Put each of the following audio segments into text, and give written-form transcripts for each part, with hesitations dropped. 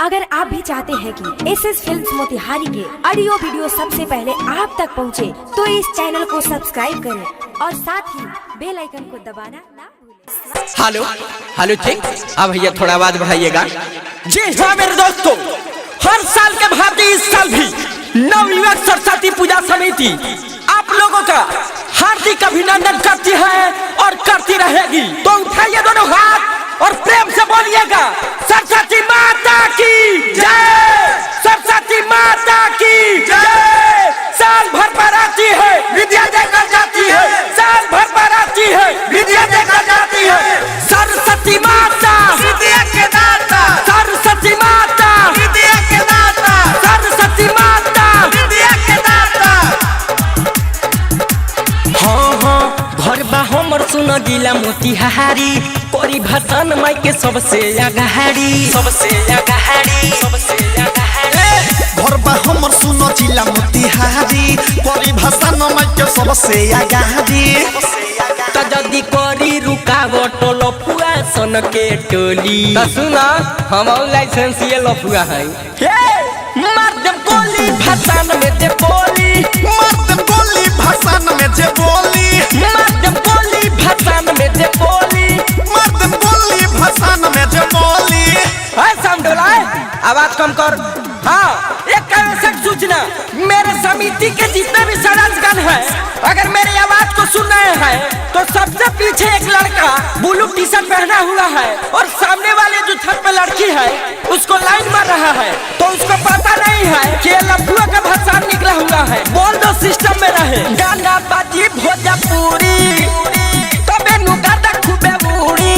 अगर आप भी चाहते हैं कि एसएस फिल्म्स मोतिहारी के ऑडियो वीडियो सबसे पहले आप तक पहुंचे, तो इस चैनल को सब्सक्राइब करें और साथ ही बेल आइकन को दबाना ना भूलें। हेलो हेलो ठीक। अब भैया थोड़ा आवाज बढ़ाइएगा। जी हाँ मेरे दोस्तों, हर साल के भांति इस साल भी नवयुवक सरस्वती पूजा समिति आप लोगों का हार्दिक अभिनंदन करती है और करती रहेगी। तो उठाइए दोनों हाथ और प्रेम से बोलिएगा, सरस्वती माता की जय, सरस्वती माता की जय। साल भर पर आती है, विद्या देकर जाती है, साल भर पर आती है, विद्या देकर जाती है। सरस्वती माता विद्या के दाता, सरस्वती माता विद्या के दाता, सरस्वती माता विद्या के दाता। हाँ हाँ घर बा हमर सुन गिला मोतिहारी, कोरी भसान माई के सबसे अगाड़ी, सबसे अगाड़ी, सबसे अगाड़ी। घर बा हमर सुनो जिला मोतिहारी, कोरी भसान माई के सबसे अगाड़ी। त जदी कोरी रुकावट लफुआ सन के टोली, त सुना हम लाइसेंस ये लफुआ है। मार दे गोली भसान में दे बोली, मार दे गोली भसान में जे बोली, मार दे गोली भसान में दे बोली, मार दे गोली भसान में जे बोली। है समझोला, आवाज कम कर। हाँ एक आवश्यक सूचना, मेरे समिति के जितने भी सदस्यगण हैं, अगर मेरी आवाज को सुन रहे हैं तो सबसे पीछे एक लड़का ब्लू टी शर्ट पहना हुआ है और सामने वाले जो छत पे लड़की है उसको लाइन मार रहा है, तो उसको पता नहीं है कि लफुआ का भसान निकला हुआ है। बोल दो सिस्टम में रहे। गाना बाजी भोजपुरी तबे नुगादा खूबे उड़ी,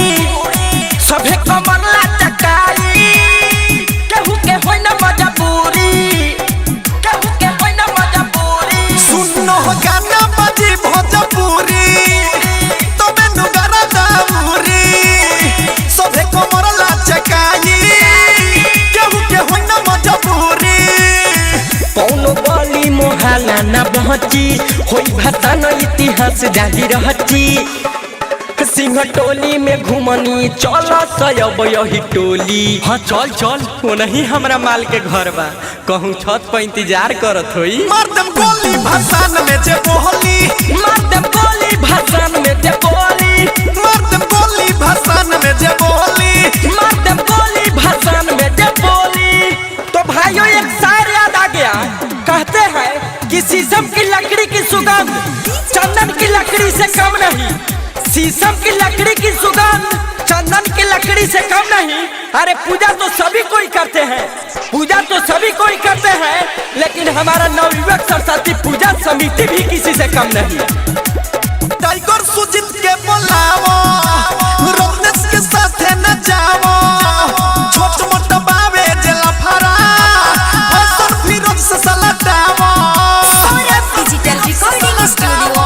सभे कमरला चकाई, केहू के होई ना मजबूरी, केहू के होई ना मजबूरी। सुनो गाना बाजी भोजपुरी तबे नुगारा दाऊरी, सबे कमर लाचकाई, केहू के होई ना मजबूरी। कौनो गली मोहल्ला ना बहची, होई भसान इतिहास जारी रहची। सिंह टोली में घुमनी चल सयब यही टोली। हाँ चल चल, वो नहीं हमरा माल के घर बा, कहूँ छत पर इंतजार करत होई। मार दम गोली भसान में जे बोली, मार दे गोली भसान में दे बोली, मार दम गोली भसान में जे बोली। मार दे गोली भसान में दे बोली। तो भाइयों एक शायर याद आ गया, कहते हैं कि शीशम की लकड़ी की सुगंध चंदन की लकड़ी से कम नहीं, शीशम की लकड़ी की सुगंध चंदन की लकड़ी से कम नहीं। अरे पूजा तो सभी कोई करते हैं, पूजा तो सभी कोई करते हैं, लेकिन हमारा नवयुवक सरस्वती पूजा समिति भी किसी से कम नहीं। टाइगर सुजीत के बोलावो, रत्नेश के साथ न जावो, छोट मोट बावे जेला फरा, हसन फिरोज से सलटावो। Digital recording studio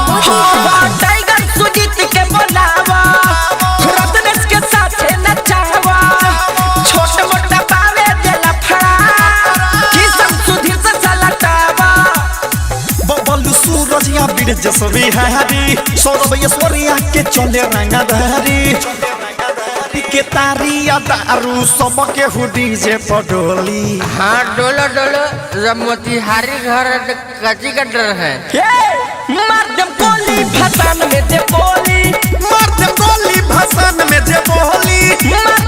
Tiger Sujeet के बोलावा, रत्नेश के साथ न जावा, छोट मोट बावे जेला फरा, किसन सुधीर से सलटावा। बबलू सूरज या बीर जसवी हरी, सौरभ ऐश्वर्या के चले रंगधारी, के तारिया दारू सबके हुडी जे पडोली। हाँ डोलो डोलो, जब मोतिहारी घर कची का डर है। मार दे गोली भसान में दे बोली, मार दे गोली भसान में जे बोली, मार